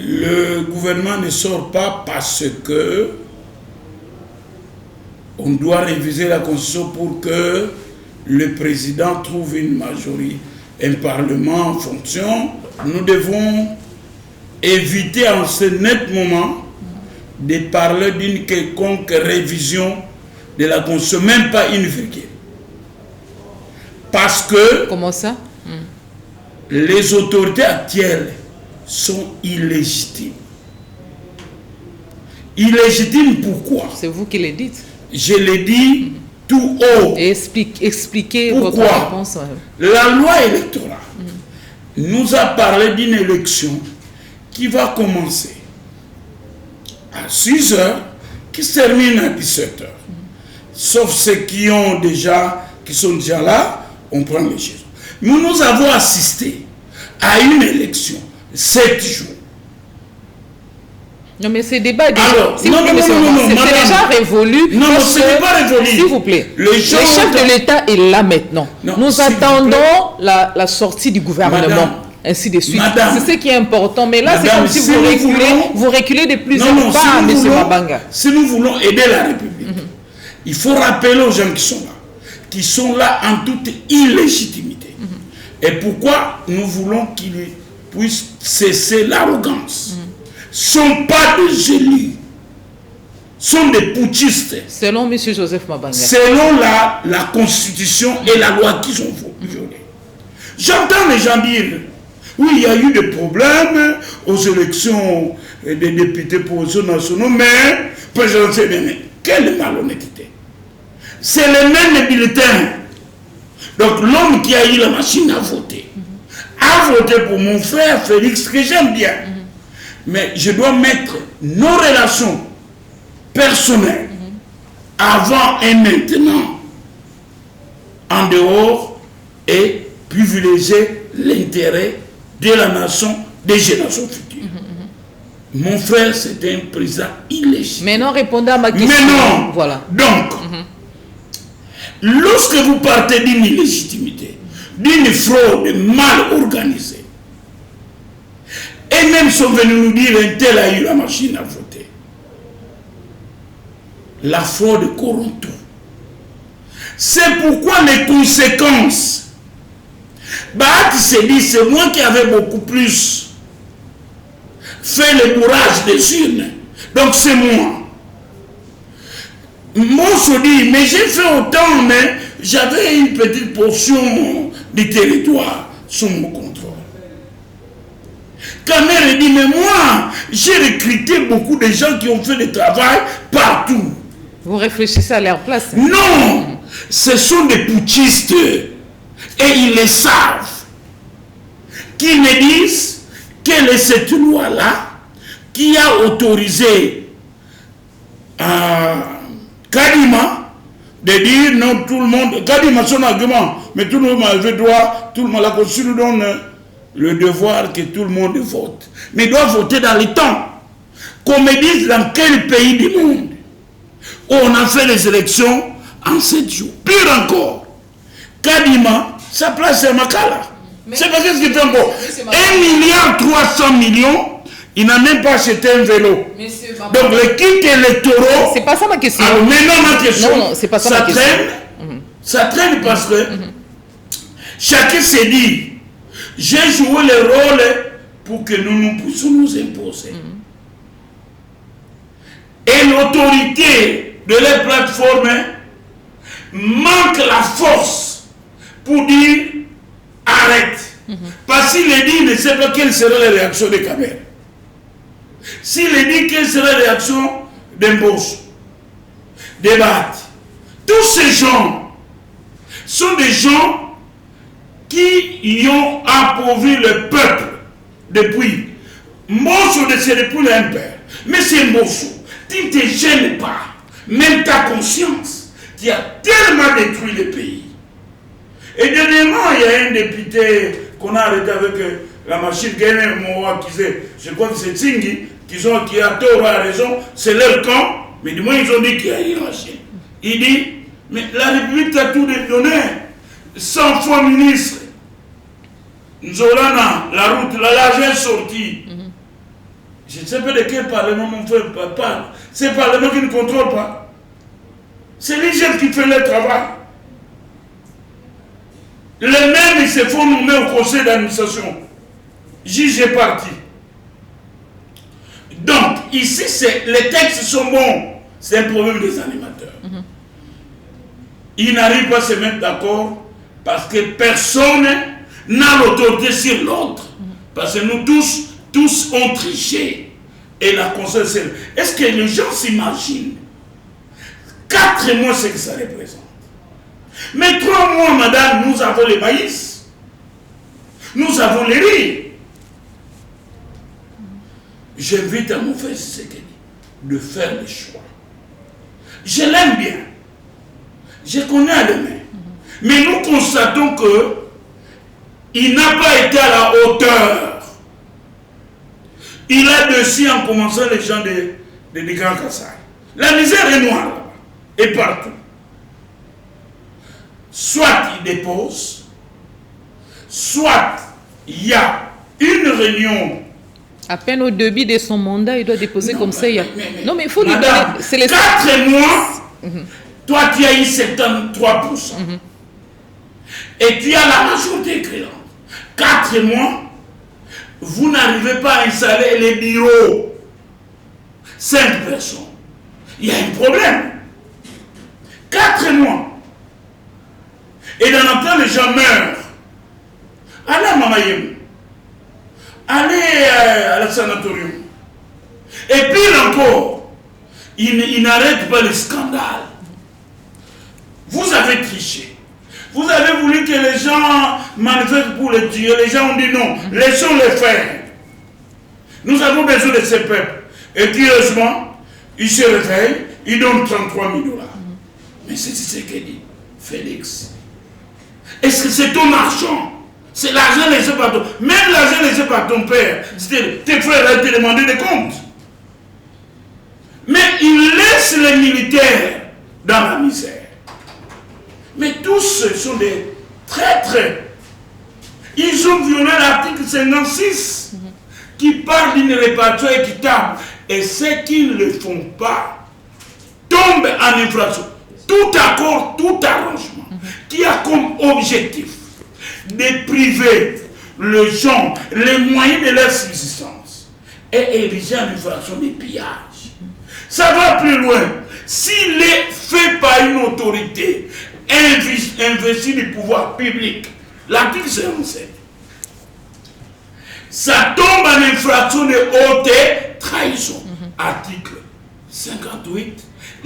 Le gouvernement ne sort pas parce que on doit réviser la Constitution pour que le président trouve une majorité, un parlement en fonction. Nous devons éviter en ce net moment de parler d'une quelconque révision de la Constitution, même pas une virgule. Parce que... Comment ça? Les autorités actuelles sont illégitimes. Illégitimes pourquoi? C'est vous qui le dites. Je l'ai dit tout haut. Et expliquez pourquoi? Votre réponse. La loi électorale nous a parlé d'une élection qui va commencer à 6 heures, qui se termine à 17 heures. Sauf ceux qui sont déjà là, on prend les choses. Nous avons assisté à une élection 7 jours. Non, mais ce débat est déjà... Alors, c'est déjà révolu. Non, ce n'est pas révolu. S'il vous plaît. Le chef de l'État est là maintenant. Non, nous attendons la sortie du gouvernement. Madame, ainsi de suite. C'est ce qui est important. Mais là, c'est comme si vous reculez de plusieurs pas, M. Mabanga. Si nous voulons aider la République, il faut rappeler aux gens qui sont là en toute illégitimité. Et pourquoi nous voulons qu'ils puissent cesser l'arrogance. Ce ne sont pas des élus, sont des putschistes. Selon M. Joseph Mabanga. Selon la Constitution et la loi qu'ils ont violée. J'entends les gens dire, oui, il y a eu des problèmes aux élections des députés provinciaux nationaux, mais présidentielles, mais quelle malhonnêteté. C'est les mêmes bulletins. Donc l'homme qui a eu la machine à voter, a voté pour mon frère Félix, que j'aime bien. Mais je dois mettre nos relations personnelles avant et maintenant en dehors et privilégier l'intérêt de la nation, des générations futures. Mon frère, c'était un président illégitime. Mais non, répondez à ma question. Mais non. Voilà. Donc, lorsque vous partez d'une illégitimité, d'une fraude mal organisée, et même sont venus nous dire un tel a eu la machine à voter, la fraude corrompt tout. C'est pourquoi les conséquences, Bahati se dit, c'est moi qui avais beaucoup plus fait le bourrage des urnes. Donc c'est moi. Moi se dit, mais j'ai fait autant, mais j'avais une petite portion du territoire sous mon contrôle. Kamer dit, mais moi, j'ai recruté beaucoup de gens qui ont fait le travail partout. Vous réfléchissez à leur place? Non, ce sont des putschistes. Et ils le savent. Qui me disent quelle est cette loi-là qui a autorisé Kadima de dire non, tout le monde, Kadima son argument, mais tout le monde avait droit, tout le monde, la Constitution nous donne le devoir que tout le monde vote. Mais il doit voter dans les temps. Qu'on me dise dans quel pays du monde où on a fait les élections en 7 jours. Pire encore, Kadima, sa place c'est Makala. C'est pas ce qu'il fait encore. 1,3 milliard, il n'a même pas acheté un vélo. Donc les kits électoraux... C'est pas ça ma question. Alors maintenant ma question, non, c'est pas ça ma question. Ça traîne parce que chacun s'est dit, j'ai joué le rôle pour que nous puissions nous imposer. Et l'autorité de la plateforme manque la force pour dire arrête. Parce qu'il est dit, il ne sait pas quelle sera la réaction de Kamer. S'il est dit quelle sera la réaction d'Embauche, de Bahati. Tous ces gens sont des gens qui y ont appauvri le peuple depuis. Mbosso de c'est depuis l'impère. Mais c'est Mbosso. Tu ne te gênes pas. Même ta conscience qui a tellement détruit le pays. Et dernièrement, il y a un député qu'on a arrêté avec la machine Guéné Moa qui sait, je crois que c'est Tsingi, qui a tort à raison, c'est leur camp, mais du moins ils ont dit qu'il y a une machine. Il dit, mais la République t'a tout donné, 100 fois ministre, Nzolana, la route, l'argent est sorti. Je ne sais pas de quel parlement mon frère parle. C'est le parlement qui ne contrôle pas. C'est les jeunes qui font leur travail. Les mêmes, ils se font nommer au conseil d'administration. Juge parti. Donc, ici, les textes sont bons. C'est un problème des animateurs. Ils n'arrivent pas à se mettre d'accord parce que personne n'a l'autorité sur l'autre. Parce que nous tous ont triché. Et la conseil, est-ce que les gens s'imaginent 4 mois, c'est que ça représente. Mais 3 mois, madame, nous avons les maïs. Nous avons les riz. J'invite à mon frère Sekedi de faire le choix. Je l'aime bien. Je connais à demain. Mais nous constatons que il n'a pas été à la hauteur. Il a dessus en commençant les gens de Grand Kassai. La misère est noire là-bas. Et partout. Soit il dépose, soit il y a une réunion. À peine au début de son mandat, il doit déposer comme ça. Non, mais il faut lui donner. C'est les 4 mois, toi tu as eu 73%. Et tu as la majorité écrite. 4 mois, vous n'arrivez pas à installer les bureaux. 5 personnes. Il y a un problème. 4 mois. Et dans le temps, les gens meurent. Allez à Mamayem. Allez à la sanatorium. Et pire encore, il n'arrête pas le scandale. Vous avez triché. Vous avez voulu que les gens manifestent pour les tuer. Les gens ont dit non, laissons-les faire. Nous avons besoin de ces peuples. Et curieusement, ils se réveillent, ils donnent 33 000 $. Mais c'est ce qu'il dit, Félix. Est-ce que c'est ton argent? C'est l'argent laissé par ton... Même l'argent laissé par ton père. Tes frères te demandé des comptes. Mais il laisse les militaires dans la misère. Mais tous ceux sont des traîtres. Ils ont violé l'article 56 qui parle d'une répartition équitable. Et ceux qui ne le font pas tombent en infraction. Tout accord, tout arrangement qui a comme objectif de priver les gens, les moyens de leur subsistance et ériger en infraction des pillages. Ça va plus loin. S'il est fait par une autorité, investi du pouvoir public, l'article 57, ça tombe en infraction de haute trahison. Article 58,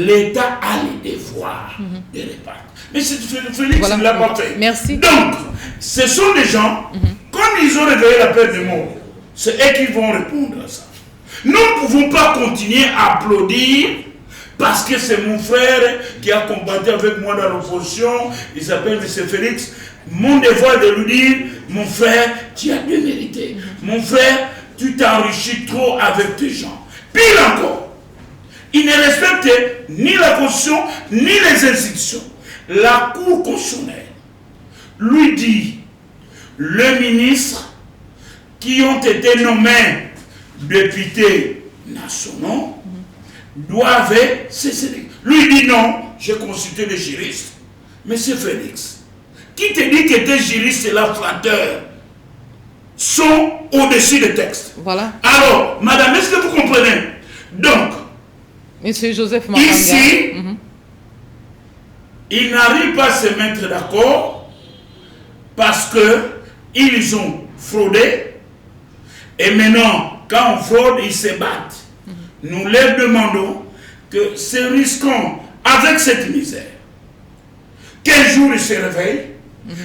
l'État a les devoirs de répartir. Mais c'est Félix qui l'a pas fait. Merci. Donc, ce sont des gens, comme ils ont réveillé la peine de mort, c'est eux qui vont répondre à ça. Nous ne pouvons pas continuer à applaudir parce que c'est mon frère qui a combattu avec moi dans l'opposition, il s'appelle M. Félix. Mon devoir de lui dire, mon frère, tu as bien mérité. Mon frère, tu t'enrichis trop avec tes gens. Pire encore, il ne respecte ni la Constitution, ni les institutions. La Cour constitutionnelle lui dit, les ministres qui ont été nommés députés nationaux doivent cesser. Lui dit non, j'ai consulté les juristes. Monsieur Félix, qui te dit que tes juristes et la flatteur sont au-dessus des textes? Voilà. Alors, madame, est-ce que vous comprenez? Donc, Monsieur Joseph Makanga, ici, ils n'arrivent pas à se mettre d'accord parce qu'ils ont fraudé. Et maintenant, quand on fraude, ils se battent. Nous leur demandons que c'est risquant avec cette misère. Quel jour ils se réveillent,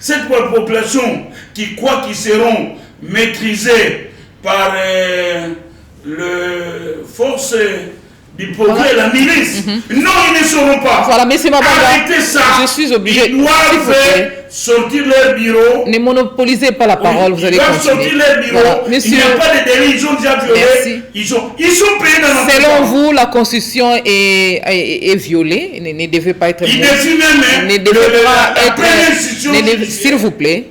cette population qui croit qu'ils seront maîtrisés par le force du progrès, la milice. Non, ils ne sauront pas. Voilà, mais c'est ma bande. Arrêtez ça. Je suis obligé. Ils doivent sortir leur bureau. Ne monopolisez pas la parole, vous allez continuer. Ils doivent sortir leur bureau. Voilà. Monsieur... Il n'y a pas de délit, ils ont déjà violé. Merci. Ils sont payés dans notre Selon vous, la Constitution est violée, ne devait pas être... Il défie même ne devait pas être... S'il vous plaît,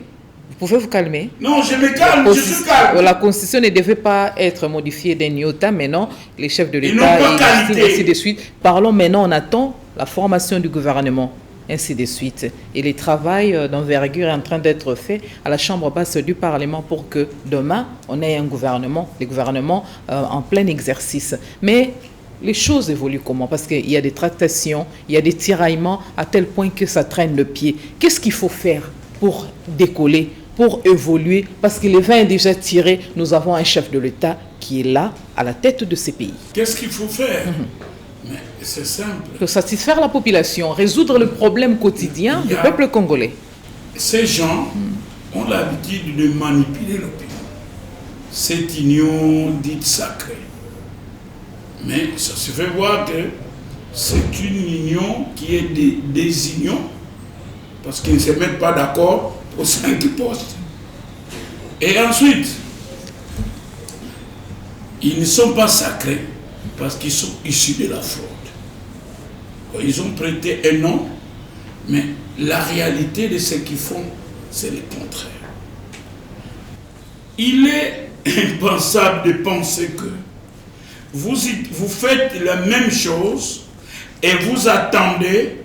pouvez vous calmer? Non, je me calme, je suis calme. La Constitution ne devait pas être modifiée d'un iota, mais non, les chefs de l'État, ainsi de suite. Parlons maintenant, on attend la formation du gouvernement, ainsi de suite. Et le travail d'envergure est en train d'être fait à la Chambre basse du Parlement pour que demain, on ait un gouvernement, les gouvernements en plein exercice. Mais les choses évoluent comment? Parce qu'il y a des tractations, il y a des tiraillements à tel point que ça traîne le pied. Qu'est-ce qu'il faut faire pour décoller, pour évoluer? Parce que le vin est déjà tiré, nous avons un chef de l'État qui est là, à la tête de ces pays. Qu'est-ce qu'il faut faire? Mais c'est simple. Pour satisfaire la population, résoudre le problème quotidien du peuple congolais. Ces gens ont l'habitude de manipuler l'opinion. Cette union dite sacrée. Mais ça se fait voir que c'est une union qui est des unions, parce qu'ils ne se mettent pas d'accord pour 5 postes. Et ensuite, ils ne sont pas sacrés parce qu'ils sont issus de la fraude. Ils ont prêté un nom, mais la réalité de ce qu'ils font, c'est le contraire. Il est impensable de penser que vous faites la même chose et vous attendez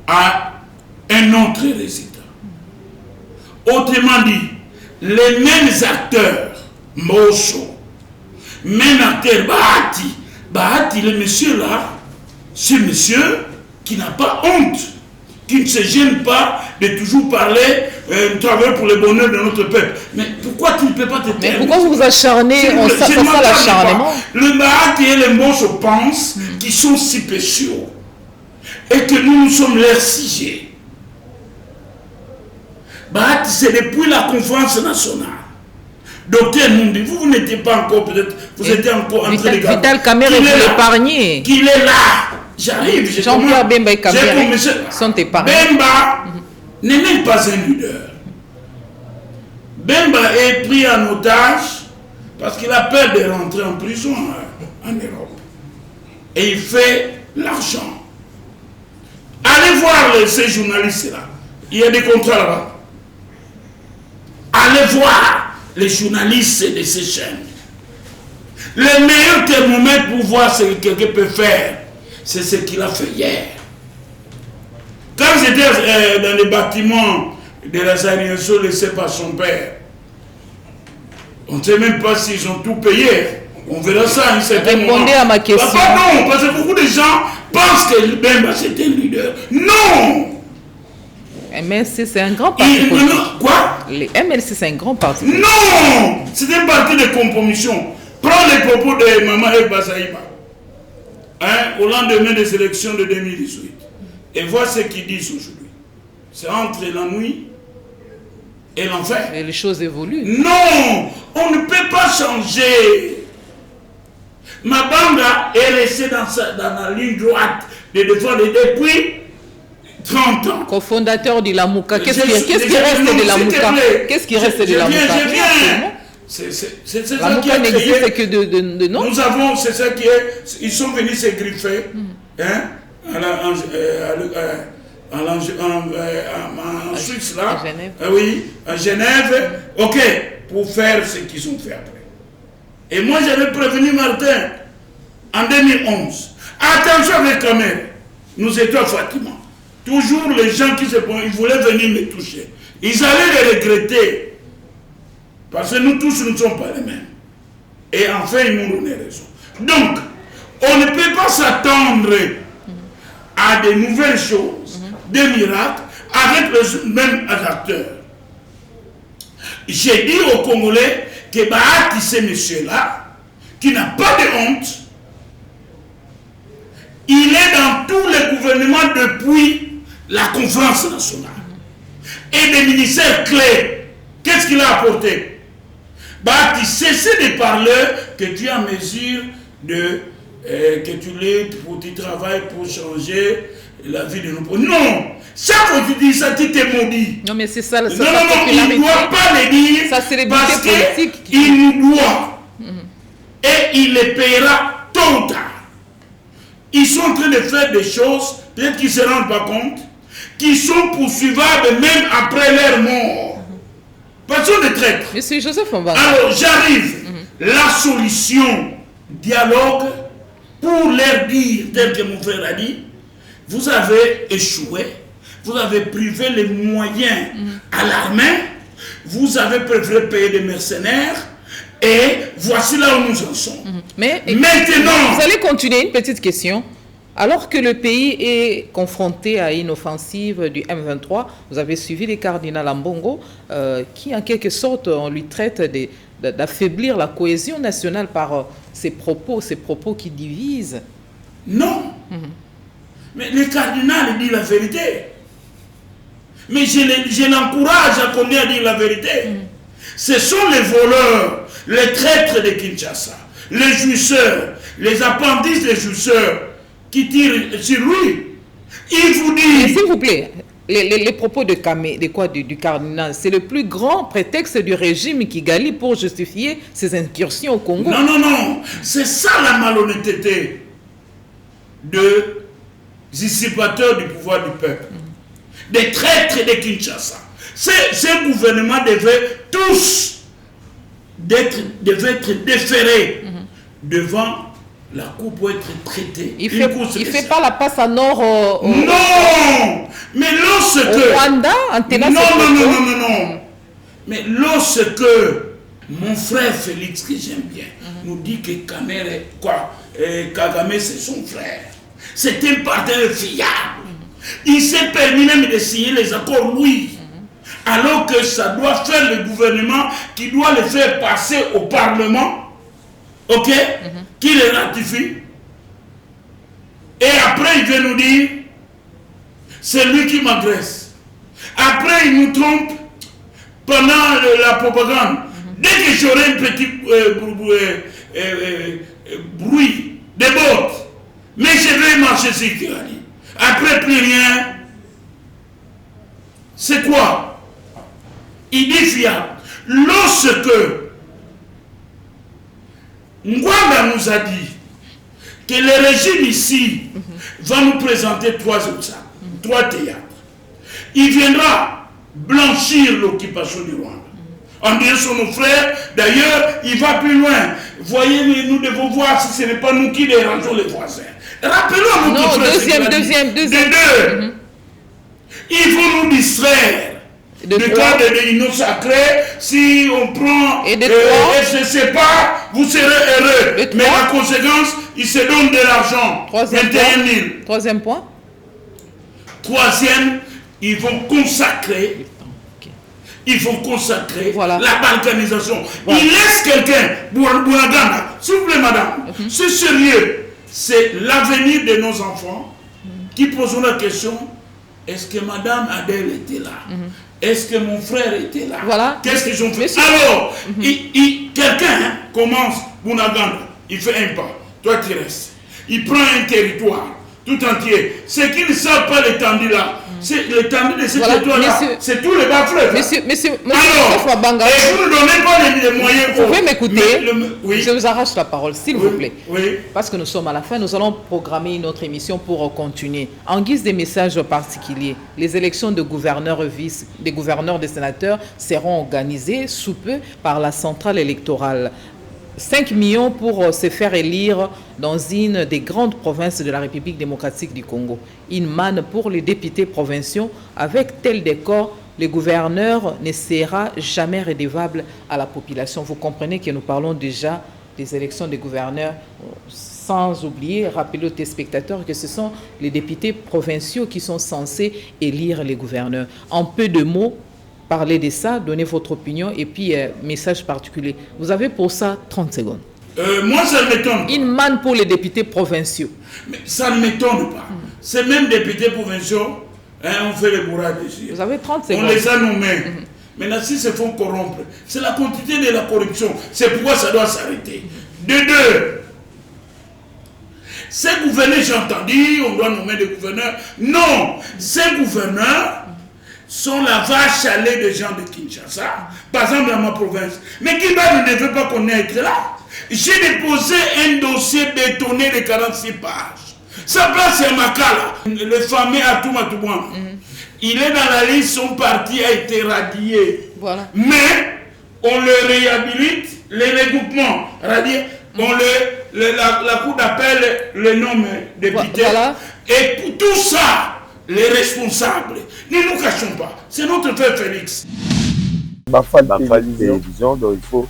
à un autre résultat. Autrement dit, les mêmes acteurs, Mosso, même acteur Bahati, le monsieur là, ce monsieur qui n'a pas honte, qui ne se gêne pas de toujours parler travailler pour le bonheur de notre peuple. Mais pourquoi tu ne peux pas te taire? Mais pourquoi vous vous acharnez sur l'acharnement? Le Bahati et le Mosso pensent qu'ils sont si spéciaux et que nous sommes leurs sujets. Bahati, c'est depuis la conférence nationale. Docteur Mundi, vous n'étiez pas encore, peut-être, vous étiez encore en train de garder. Vital Kamerhe, vous l'épargnez. Qu'il est là. J'arrive. Jean-Pierre Bemba et Kamerhe sont épargnés. Bemba n'est même pas un leader. Bemba est pris en otage parce qu'il a peur de rentrer en prison en Europe. Et il fait l'argent. Allez voir ces journalistes-là. Il y a des contrats là-bas. Allez voir les journalistes de ces chaînes. Le meilleur thermomètre pour voir ce que quelqu'un peut faire, c'est ce qu'il a fait hier. Quand j'étais dans les bâtiments de la aliénation laissés par son père, on ne sait même pas s'ils ont tout payé. On verra ça à un certain moment. Répondez à ma question. Non, parce que beaucoup de gens pensent que Bemba c'était un leader. Non! MLC, c'est un grand parti politique. Quoi? Les MLC, c'est un grand parti politique. Non! C'est un parti de compromission. Prends les propos de Maman Eba Saïba au lendemain des élections de 2018 et vois ce qu'ils disent aujourd'hui. C'est entre la nuit et l'enfer. Et les choses évoluent. Non! On ne peut pas changer. Mabanga est resté dans la ligne droite de défendre depuis 30 ans. Cofondateur de la Mouka. Qu'est-ce qui reste de la Mouka? Qu'est-ce qui reste de la Mouka? Je viens. C'est la Mouka n'existe que de nom. Nous avons, c'est ça qui est. Ils sont venus se griffer en Suisse là. À Genève. Oui, à Genève. Ok, pour faire ce qu'ils ont fait après. Et moi j'avais prévenu Martin en 2011. Attention avec Kamerhe. Nous étions à Fatima. Toujours les gens qui se prennent, ils voulaient venir me toucher. Ils allaient les regretter. Parce que nous tous, nous ne sommes pas les mêmes. Et enfin, ils nous donnaient raison. Donc, on ne peut pas s'attendre à de nouvelles choses, des miracles, avec les mêmes acteurs. J'ai dit aux Congolais que Bahati, ce monsieur-là, qui n'a pas de honte, il est dans tous les gouvernements depuis la conférence nationale. Et des ministères clés. Qu'est-ce qu'il a apporté? Bahati, cessez de parler que tu es en mesure de que tu luttes pour tu travailles pour changer la vie de nos pauvres. Non! Chaque fois que tu dis ça, tu t'es maudit. Non, mais c'est ça la Non, il ne doit pas le dire parce qu'il nous doit. Et il les paiera tôt ou tard. Ils sont en train de faire des choses, peut-être qu'ils ne se rendent pas compte, qui sont poursuivables même après leur mort. Parce qu'on est traître. Monsieur Joseph Mbanga. Alors, j'arrive. La solution, dialogue, pour leur dire, tel que mon frère a dit, vous avez échoué, vous avez privé les moyens à l'armée, vous avez préféré payer des mercenaires, et voici là où nous en sommes. Mais maintenant... Vous allez continuer, une petite question. Alors que le pays est confronté à une offensive du M23, vous avez suivi les cardinals Ambongo, qui en quelque sorte, on lui traite d'affaiblir la cohésion nationale par ces propos qui divisent. Non. Mais les cardinals disent la vérité. Mais je l'encourage à qu'on à dire la vérité. Ce sont les voleurs, les traîtres de Kinshasa, les jouisseurs, les appendices des jouisseurs qui tirent sur lui. Il vous dit... S'il vous plaît, les propos du cardinal, c'est le plus grand prétexte du régime Kigali pour justifier ses incursions au Congo. Non, non, non. C'est ça la malhonnêteté des usurpateurs du pouvoir du peuple. Des traîtres de Kinshasa. Ce gouvernement devait être déféré devant la Cour pour être traité. Il ne fait pas la passe à nord non. Mais lorsque... Au Rwanda, non. Mais lorsque mon frère Félix, que j'aime bien, nous dit que Kagame c'est son frère. C'est un partenaire fiable. Il s'est permis même de signer les accords, oui. Alors que ça doit faire le gouvernement qui doit le faire passer au Parlement, ok, qui le ratifie. Et après, il vient nous dire, c'est lui qui m'agresse. Après, il nous trompe pendant la propagande. Dès que j'aurai un petit bruit de bottes, mais je vais marcher sur Kigali. Après, plus rien. C'est quoi? Il dit fiable. Lorsque Ngwanda nous a dit que le régime ici va nous présenter 3 obstacles, 3 théâtres. Il viendra blanchir l'occupation du Rwanda. En disant sur nos frères, d'ailleurs, il va plus loin. Voyez, nous devons voir si ce n'est pas nous qui dérangeons les voisins. Rappelons à notre frère. Deuxième. Ils vont nous distraire. De cas de l'union sacrée, si on prend je ne sais pas, vous serez heureux. Mais la conséquence, ils se donnent de l'argent. 21 000. Troisième point. Troisième, ils vont consacrer. La balkanisation. Voilà. Ils laissent quelqu'un, Bouragana, s'il vous plaît madame, c'est sérieux. C'est l'avenir de nos enfants qui posent la question, est-ce que madame Adèle était là? Est-ce que mon frère était là? Voilà. Qu'est-ce qu'ils ont fait? Alors, quelqu'un commence, Bouragana, il fait un pas, toi tu restes. Il prend un territoire tout entier. Ceux qui ne savent pas l'étendue là, c'est l'étendue de ce territoire-là. C'est tout le bas-fleuve. Monsieur Banga. Et vous ne donnez pas les moyens. Vous pouvez m'écouter? Oui. Je vous arrache la parole, s'il vous plaît. Oui. Parce que nous sommes à la fin, nous allons programmer une autre émission pour continuer. En guise de messages particuliers, les élections de gouverneurs, des gouverneurs, des sénateurs seront organisées sous peu par la centrale électorale. 5 millions pour se faire élire dans une des grandes provinces de la République démocratique du Congo. Une manne pour les députés provinciaux. Avec tel décor, le gouverneur ne sera jamais redevable à la population. Vous comprenez que nous parlons déjà des élections des gouverneurs, sans oublier, rappeler aux téléspectateurs que ce sont les députés provinciaux qui sont censés élire les gouverneurs. En peu de mots, parlez de ça, donnez votre opinion et puis message particulier. Vous avez pour ça 30 secondes. Moi, ça ne m'étonne pas. Une manne pour les députés provinciaux. Mais ça ne m'étonne pas. Ces mêmes députés provinciaux, on fait les bourrades dessus. Vous avez 30 secondes. On les a nommés. Maintenant, s'ils se font corrompre, c'est la continuité de la corruption. C'est pourquoi ça doit s'arrêter. De deux, ces gouverneurs, j'ai entendu, on doit nommer des gouverneurs. Non, ces gouverneurs sont la vache à lait des gens de Kinshasa, par exemple dans ma province. Mais Kiba ne veut pas qu'on ait été là. J'ai déposé un dossier bétonné de 46 pages. Sa place c'est Makala, le fameux Atouma Toubouan. Il est dans la liste, son parti a été radié. Voilà. Mais on le réhabilite, les regroupements, c'est-à-dire la cour d'appel le nomme député. Voilà. Et pour tout ça, les responsables, ne nous cachons pas, c'est notre frère Félix. Télévision, donc il faut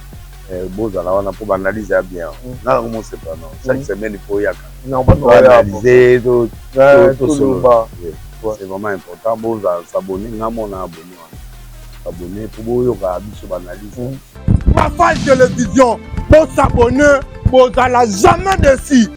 pour analyser bien. Non, comment c'est pas non. Chaque semaine il faut y analyser tout. C'est vraiment important. Bon, s'abonner, s'abonner pour analyser. Mafal Télévision, pour s'abonner, pour jamais déçu.